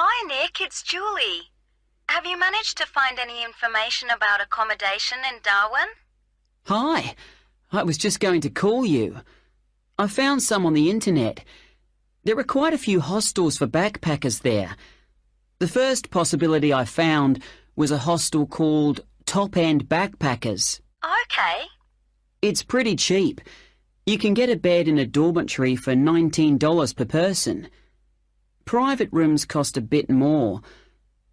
Hi, Nick. It's Julie. Have you managed to find any information about accommodation in Darwin? Hi, I was just going to call you. I found some on the internet. There are quite a few hostels for backpackers there. The first possibility I found was a hostel called Top End Backpackers. Okay. It's pretty cheap. You can get a bed in a dormitory for $19 per person. Private rooms cost a bit more,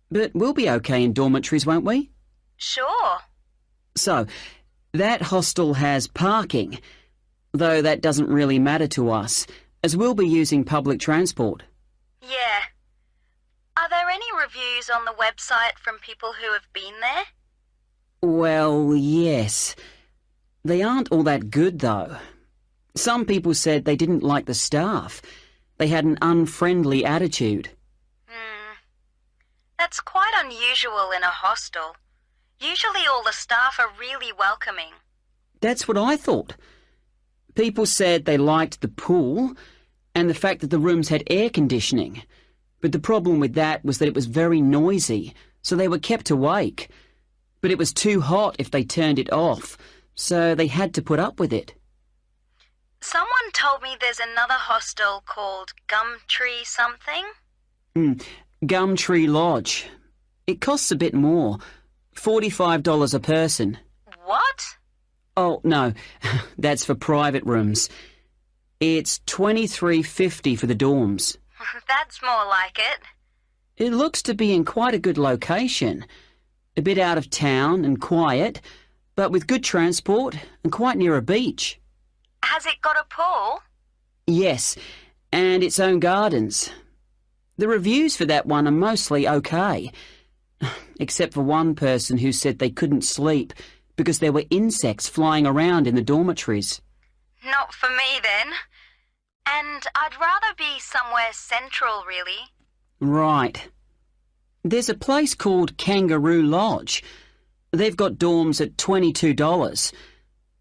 but we'll be okay in dormitories, won't we? Sure. So, that hostel has parking, though that doesn't really matter to us, as we'll be using public transport. Yeah. Are there any reviews on the website from people who have been there? Well, yes. They aren't all that good, though. Some people said they didn't like the staff. They had an unfriendly attitude. That's quite unusual in a hostel. Usually all the staff are really welcoming. That's what I thought. People said they liked the pool and the fact that the rooms had air conditioning. But the problem with that was that it was very noisy, so they were kept awake. But it was too hot if they turned it off, so they had to put up with it. Someone told me there's another hostel called Gumtree something. Gumtree Lodge. It costs a bit more, $45 a person. What? Oh, no, that's for private rooms. It's $23.50 for the dorms. That's more like it. It looks to be in quite a good location. A bit out of town and quiet, but with good transport and quite near a beach. Has it got a pool? Yes, and its own gardens. The reviews for that one are mostly okay, except for one person who said they couldn't sleep because there were insects flying around in the dormitories. Not for me, then. And I'd rather be somewhere central, really. Right. There's a place called Kangaroo Lodge. They've got dorms at $22,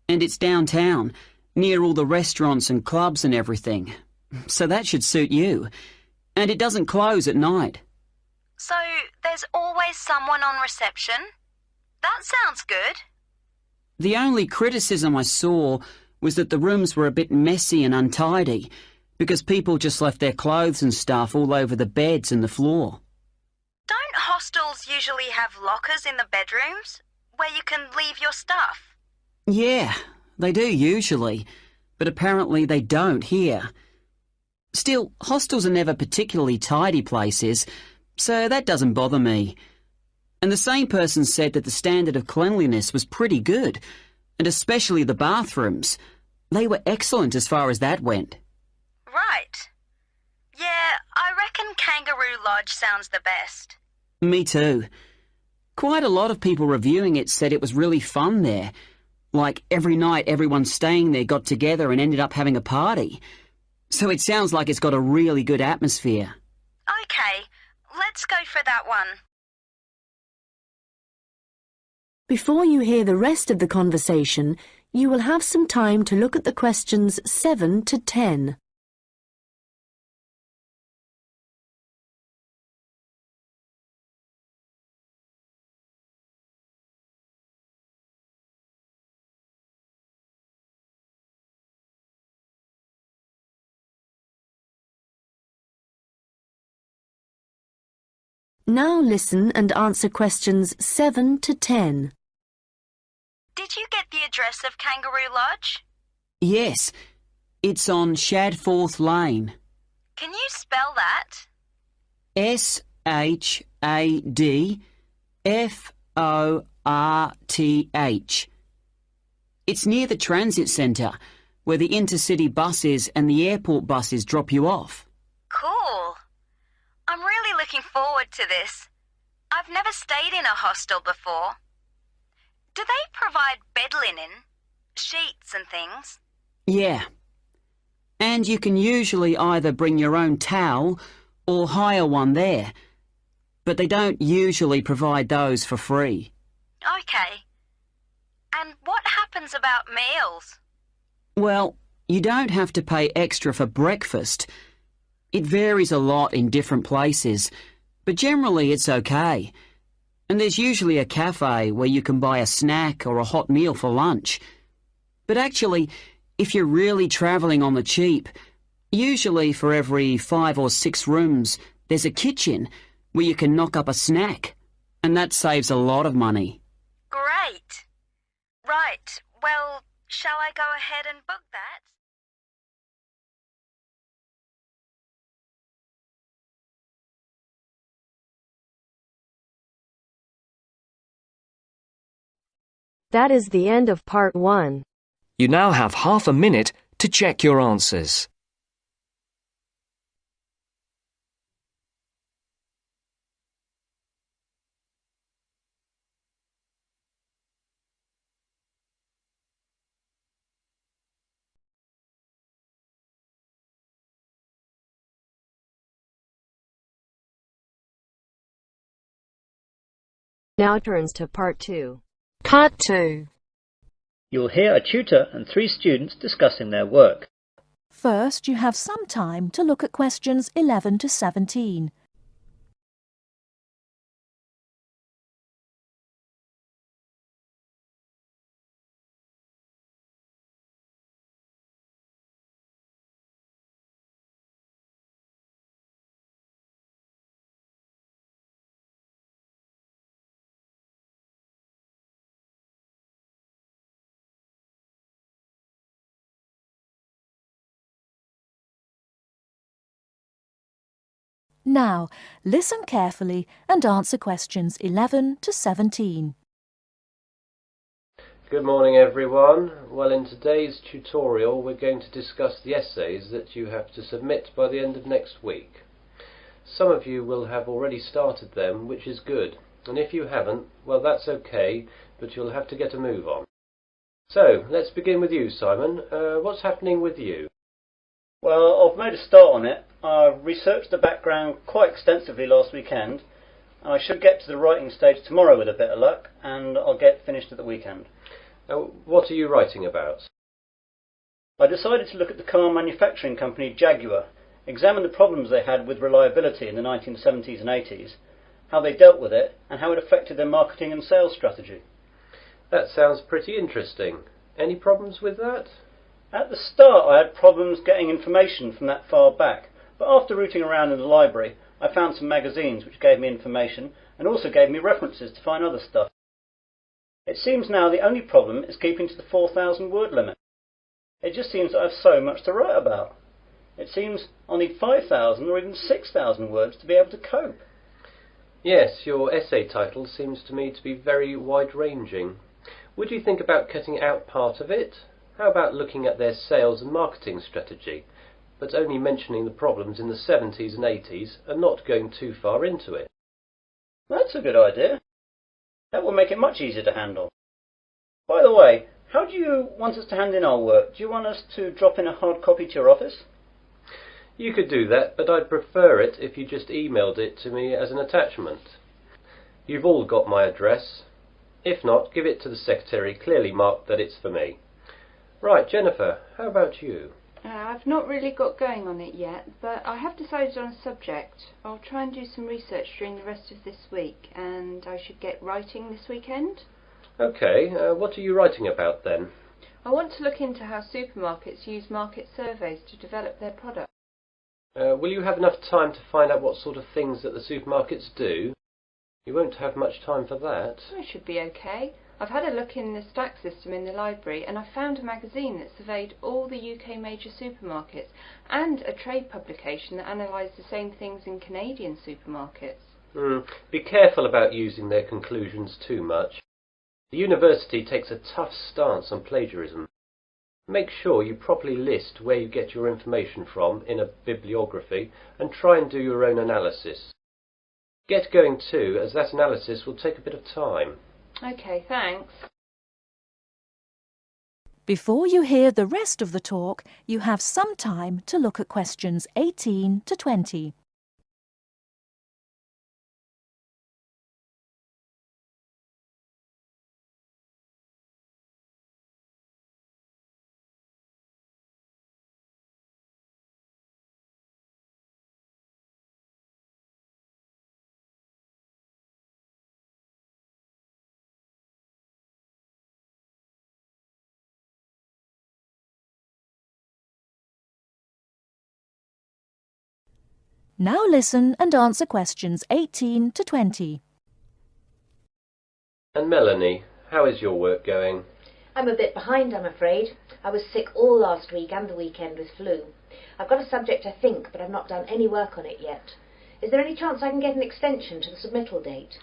and it's downtown, near all the restaurants and clubs and everything. So that should suit you. And it doesn't close at night. So there's always someone on reception? That sounds good. The only criticism I saw was that the rooms were a bit messy and untidy, because people just left their clothes and stuff all over the beds and the floor. Don't hostels usually have lockers in the bedrooms, where you can leave your stuff? Yeah, they do usually, but apparently they don't here. Still, hostels are never particularly tidy places, so that doesn't bother me. And the same person said that the standard of cleanliness was pretty good, and especially the bathrooms. They were excellent as far as that went. Right. Yeah, I reckon Kangaroo Lodge sounds the best. Me too. Quite a lot of people reviewing it said it was really fun there. Like every night everyone staying there got together and ended up having a party. So it sounds like it's got a really good atmosphere. Okay, let's go for that one. Before you hear the rest of the conversation, you will have some time to look at the questions 7 to 10. Now listen and answer questions 7 to 10. Did you get the address of Kangaroo Lodge? Yes, it's on Shadforth Lane. Can you spell that? Shadforth. It's near the transit centre, where the intercity buses and the airport buses drop you off. Cool. I'm really looking forward to this. I've never stayed in a hostel before. Do they provide bed linen, sheets and things? Yeah. And you can usually either bring your own towel or hire one there. But they don't usually provide those for free. Okay. And what happens about meals? Well, you don't have to pay extra for breakfast. It varies a lot in different places, but generally it's okay. And there's usually a cafe where you can buy a snack or a hot meal for lunch. But actually, if you're really travelling on the cheap, usually for every 5 or 6 rooms, there's a kitchen where you can knock up a snack, and that saves a lot of money. Great. Right, well, shall I go ahead and book that? That is the end of part 1. You now have half a minute to check your answers. Now turns to part 2. Part 2. You'll hear a tutor and 3 students discussing their work. First, you have some time to look at questions 11 to 17. Now, listen carefully and answer questions 11 to 17. Good morning everyone. Well, in today's tutorial we're going to discuss the essays that you have to submit by the end of next week. Some of you will have already started them, which is good, and if you haven't, well that's okay, but you'll have to get a move on. So, let's begin with you, Simon. What's happening with you? Well, I've made a start on it. I researched the background quite extensively last weekend. I should get to the writing stage tomorrow with a bit of luck, and I'll get finished at the weekend. What are you writing about? I decided to look at the car manufacturing company Jaguar, examine the problems they had with reliability in the 1970s and 80s, how they dealt with it, and how it affected their marketing and sales strategy. That sounds pretty interesting. Any problems with that? At the start I had problems getting information from that far back, but after rooting around in the library I found some magazines which gave me information and also gave me references to find other stuff. It seems now the only problem is keeping to the 4,000 word limit. It just seems that I have so much to write about. It seems I'll need 5,000 or even 6,000 words to be able to cope. Yes, your essay title seems to me to be very wide-ranging. Would you think about cutting out part of it? How about looking at their sales and marketing strategy, but only mentioning the problems in the 70s and 80s and not going too far into it? That's a good idea. That will make it much easier to handle. By the way, how do you want us to hand in our work? Do you want us to drop in a hard copy to your office? You could do that, but I'd prefer it if you just emailed it to me as an attachment. You've all got my address. If not, give it to the secretary, clearly marked that it's for me. Right, Jennifer, how about you? I've not really got going on it yet, but I have decided on a subject. I'll try and do some research during the rest of this week, and I should get writing this weekend. Okay, what are you writing about then? I want to look into how supermarkets use market surveys to develop their products. Will you have enough time to find out what sort of things that the supermarkets do? You won't have much time for that. I should be okay. I've had a look in the stack system in the library and I found a magazine that surveyed all the UK major supermarkets and a trade publication that analysed the same things in Canadian supermarkets. Be careful about using their conclusions too much. The university takes a tough stance on plagiarism. Make sure you properly list where you get your information from in a bibliography and try and do your own analysis. Get going too, as that analysis will take a bit of time. Okay, thanks. Before you hear the rest of the talk, you have some time to look at questions 18 to 20. Now listen and answer questions 18 to 20. And Melanie, how is your work going? I'm a bit behind, I'm afraid. I was sick all last week and the weekend with flu. I've got a subject, I think, but I've not done any work on it yet. Is there any chance I can get an extension to the submittal date?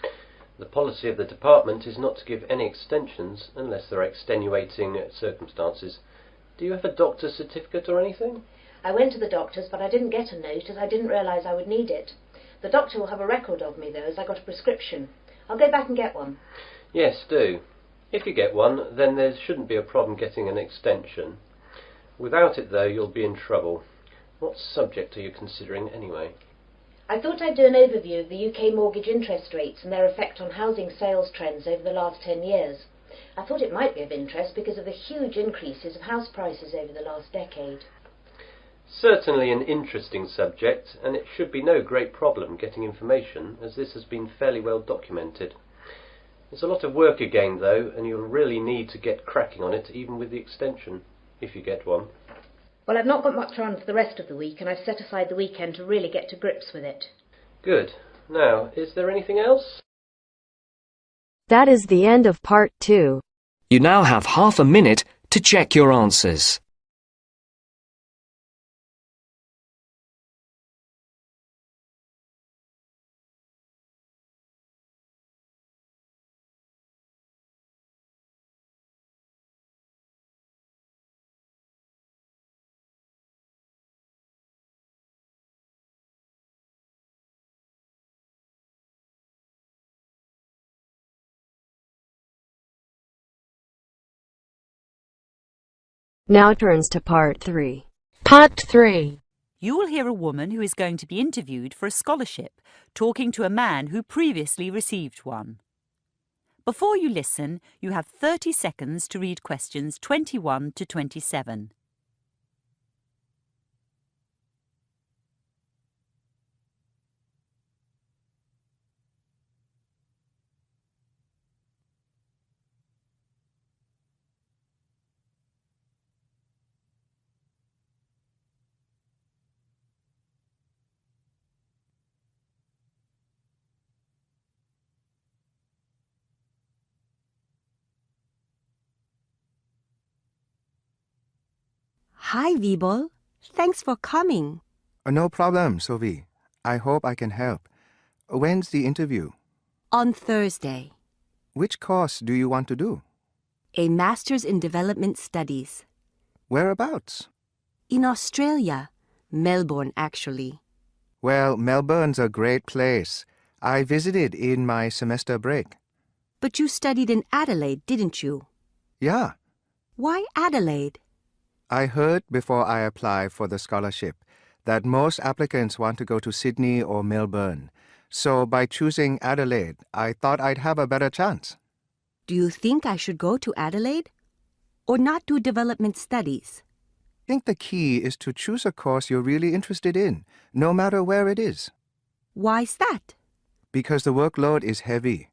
The policy of the department is not to give any extensions unless there are extenuating circumstances. Do you have a doctor's certificate or anything? I went to the doctor's, but I didn't get a note as I didn't realise I would need it. The doctor will have a record of me, though, as I got a prescription. I'll go back and get one. Yes, do. If you get one, then there shouldn't be a problem getting an extension. Without it, though, you'll be in trouble. What subject are you considering, anyway? I thought I'd do an overview of the UK mortgage interest rates and their effect on housing sales trends over the last 10 years. I thought it might be of interest because of the huge increases of house prices over the last decade. Certainly an interesting subject, and it should be no great problem getting information, as this has been fairly well documented. There's a lot of work again, though, and you'll really need to get cracking on it, even with the extension, if you get one. Well, I've not got much on for the rest of the week, and I've set aside the weekend to really get to grips with it. Good. Now, is there anything else? That is the end of part 2. You now have half a minute to check your answers. Now turns to part 3. Part 3. You will hear a woman who is going to be interviewed for a scholarship talking to a man who previously received one. Before you listen, you have 30 seconds to read questions 21 to 27. Hi, Vibol. Thanks for coming. No problem, Sophie. I hope I can help. When's the interview? On Thursday. Which course do you want to do? A Master's in Development Studies. Whereabouts? In Australia. Melbourne, actually. Well, Melbourne's a great place. I visited in my semester break. But you studied in Adelaide, didn't you? Yeah. Why Adelaide? I heard before I applied for the scholarship that most applicants want to go to Sydney or Melbourne. So by choosing Adelaide, I thought I'd have a better chance. Do you think I should go to Adelaide? Or not do development studies? I think the key is to choose a course you're really interested in, no matter where it is. Why's that? Because the workload is heavy.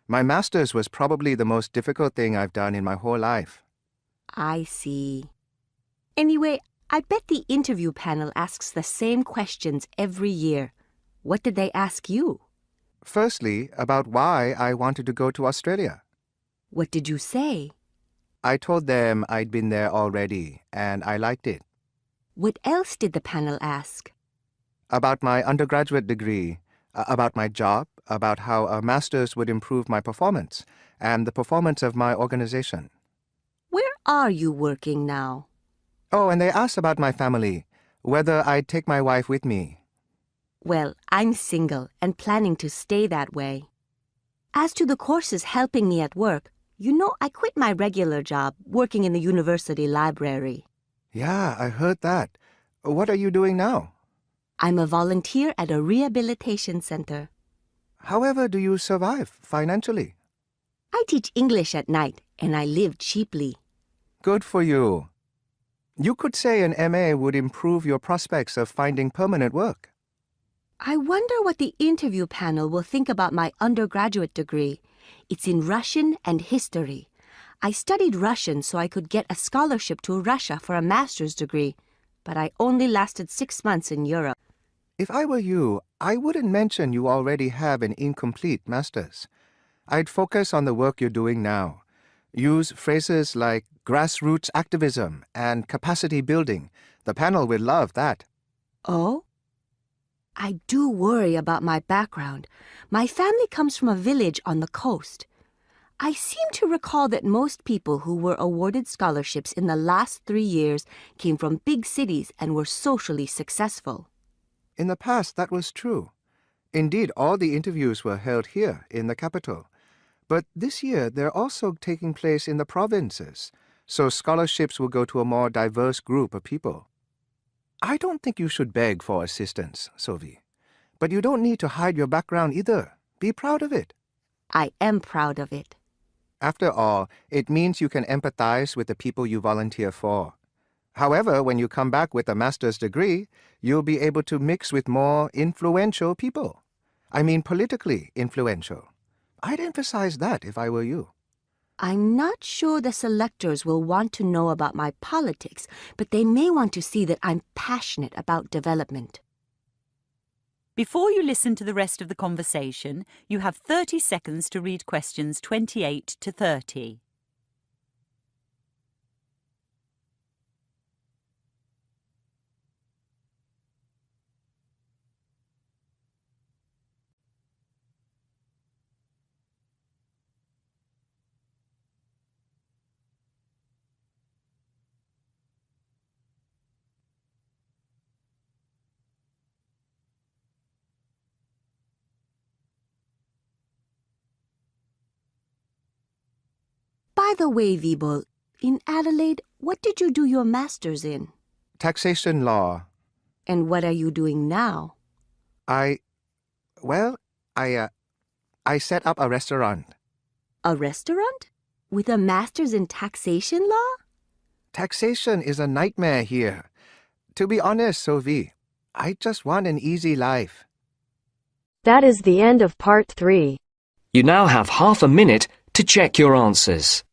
My master's was probably the most difficult thing I've done in my whole life. I see. Anyway, I bet the interview panel asks the same questions every year. What did they ask you? Firstly, about why I wanted to go to Australia. What did you say? I told them I'd been there already, and I liked it. What else did the panel ask? About my undergraduate degree, about my job, about how a master's would improve my performance, and the performance of my organization. Where are you working now? Oh, and they asked about my family, whether I'd take my wife with me. Well, I'm single and planning to stay that way. As to the courses helping me at work, you know I quit my regular job working in the university library. Yeah, I heard that. What are you doing now? I'm a volunteer at a rehabilitation center. However do you survive financially? I teach English at night and I live cheaply. Good for you. You could say an MA would improve your prospects of finding permanent work. I wonder what the interview panel will think about my undergraduate degree. It's in Russian and history. I studied Russian so I could get a scholarship to Russia for a master's degree, but I only lasted 6 months in Europe. If I were you, I wouldn't mention you already have an incomplete master's. I'd focus on the work you're doing now. Use phrases like grassroots activism and capacity building. The panel will love that. Oh? I do worry about my background. My family comes from a village on the coast. I seem to recall that most people who were awarded scholarships in the last 3 years came from big cities and were socially successful. In the past, that was true. Indeed, all the interviews were held here in the capital. But this year, they're also taking place in the provinces, so scholarships will go to a more diverse group of people. I don't think you should beg for assistance, Sophie. But you don't need to hide your background either. Be proud of it. I am proud of it. After all, it means you can empathize with the people you volunteer for. However, when you come back with a master's degree, you'll be able to mix with more influential people. I mean politically influential. I'd emphasize that if I were you. I'm not sure the selectors will want to know about my politics, but they may want to see that I'm passionate about development. Before you listen to the rest of the conversation, you have 30 seconds to read questions 28 to 30. By the way, Vibol, in Adelaide, what did you do your master's in? Taxation law. And what are you doing now? I set up a restaurant. A restaurant? With a master's in taxation law? Taxation is a nightmare here. To be honest, Sophie, I just want an easy life. That is the end of part 3. You now have half a minute to check your answers.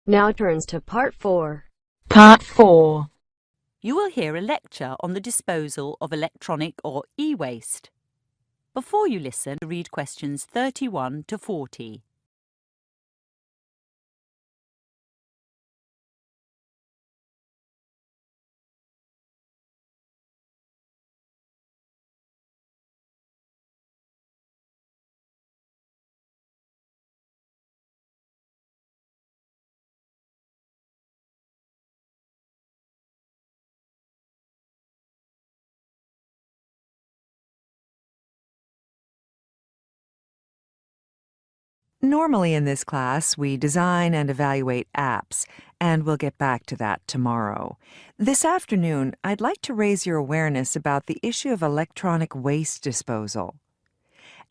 Now turns to part 4. Part 4. You will hear a lecture on the disposal of electronic or e-waste. Before you listen, read questions 31 to 40. Normally in this class, we design and evaluate apps, and we'll get back to that tomorrow. This afternoon, I'd like to raise your awareness about the issue of electronic waste disposal.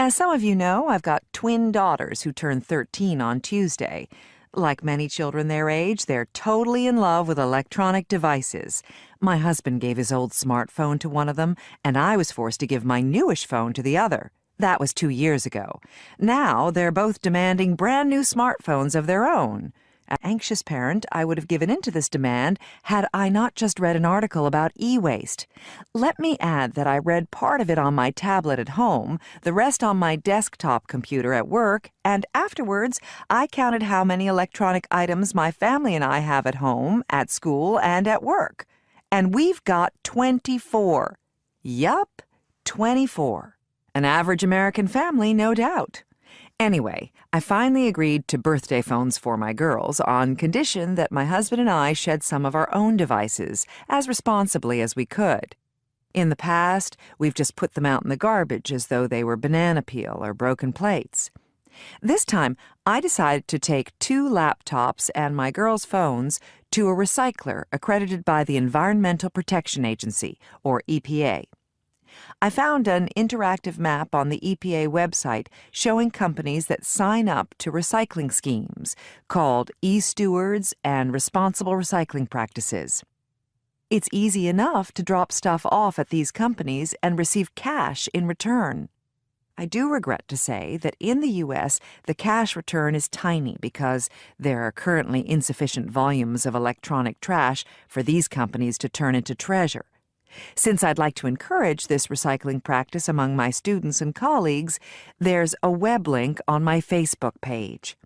As some of you know, I've got twin daughters who turn 13 on Tuesday. Like many children their age, they're totally in love with electronic devices. My husband gave his old smartphone to one of them, and I was forced to give my newish phone to the other. That was 2 years ago. Now they're both demanding brand new smartphones of their own. An anxious parent, I would have given in to this demand had I not just read an article about e-waste. Let me add that I read part of it on my tablet at home, the rest on my desktop computer at work, and afterwards I counted how many electronic items my family and I have at home, at school, and at work. And we've got 24. Yup, 24. An average American family, no doubt. Anyway, I finally agreed to birthday phones for my girls on condition that my husband and I shed some of our own devices as responsibly as we could. In the past, we've just put them out in the garbage as though they were banana peel or broken plates. This time, I decided to take 2 laptops and my girls' phones to a recycler accredited by the Environmental Protection Agency, or EPA. I found an interactive map on the EPA website showing companies that sign up to recycling schemes called e-stewards and responsible recycling practices. It's easy enough to drop stuff off at these companies and receive cash in return. I do regret to say that in the U.S., the cash return is tiny because there are currently insufficient volumes of electronic trash for these companies to turn into treasure. Since I'd like to encourage this recycling practice among my students and colleagues, there's a web link on my Facebook page.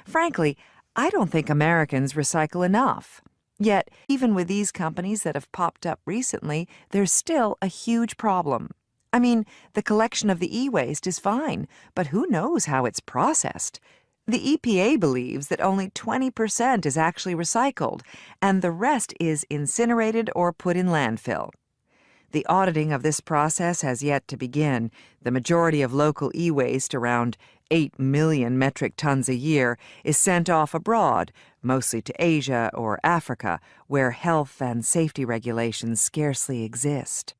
Frankly, I don't think Americans recycle enough. Yet, even with these companies that have popped up recently, there's still a huge problem. I mean, the collection of the e-waste is fine, but who knows how it's processed? The EPA believes that only 20% is actually recycled, and the rest is incinerated or put in landfill. The auditing of this process has yet to begin. The majority of local e-waste, around 8 million metric tons a year, is sent off abroad, mostly to Asia or Africa, where health and safety regulations scarcely exist.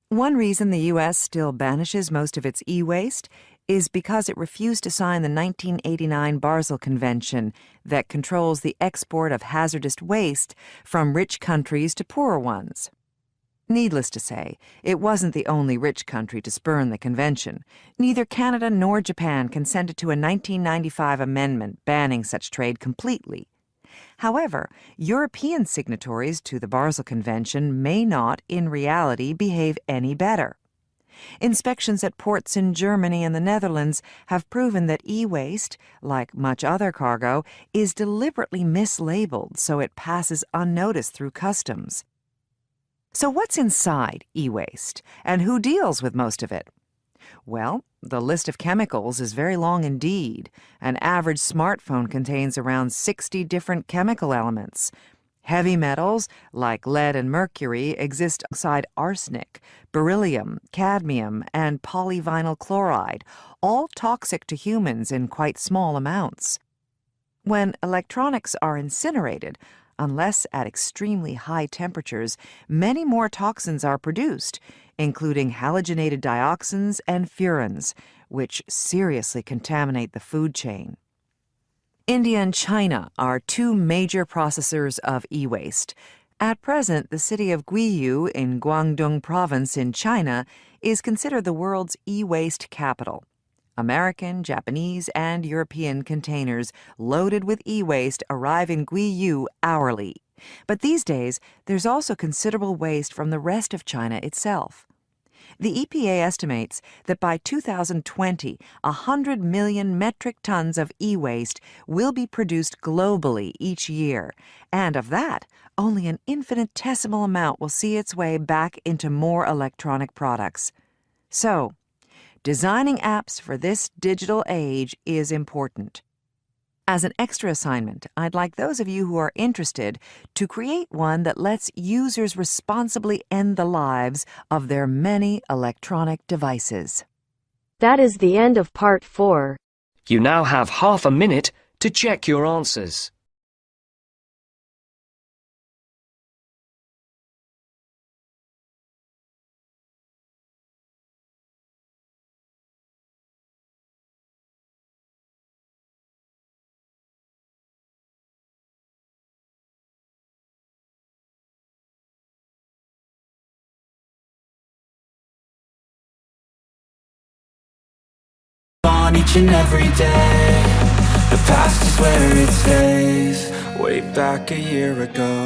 One reason the U.S. still banishes most of its e-waste is because it refused to sign the 1989 Basel Convention that controls the export of hazardous waste from rich countries to poorer ones. Needless to say, it wasn't the only rich country to spurn the convention. Neither Canada nor Japan consented to a 1995 amendment banning such trade completely. However, European signatories to the Basel Convention may not, in reality, behave any better. Inspections at ports in Germany and the Netherlands have proven that e-waste, like much other cargo, is deliberately mislabeled so it passes unnoticed through customs. So what's inside e-waste, and who deals with most of it? Well, the list of chemicals is very long indeed. An average smartphone contains around 60 different chemical elements. Heavy metals, like lead and mercury, exist alongside arsenic, beryllium, cadmium, and polyvinyl chloride, all toxic to humans in quite small amounts. When electronics are incinerated, unless at extremely high temperatures, many more toxins are produced, including halogenated dioxins and furans, which seriously contaminate the food chain. India and China are two major processors of e-waste. At present, the city of Guiyu in Guangdong province in China is considered the world's e-waste capital. American, Japanese, and European containers loaded with e-waste arrive in Guiyu hourly. But these days, there's also considerable waste from the rest of China itself. The EPA estimates that by 2020, 100 million metric tons of e-waste will be produced globally each year, and of that, only an infinitesimal amount will see its way back into more electronic products. So, designing apps for this digital age is important. As an extra assignment, I'd like those of you who are interested to create one that lets users responsibly end the lives of their many electronic devices. That is the end of part 4. You now have half a minute to check your answers. On each and every day, the past is where it stays. Way back a year ago.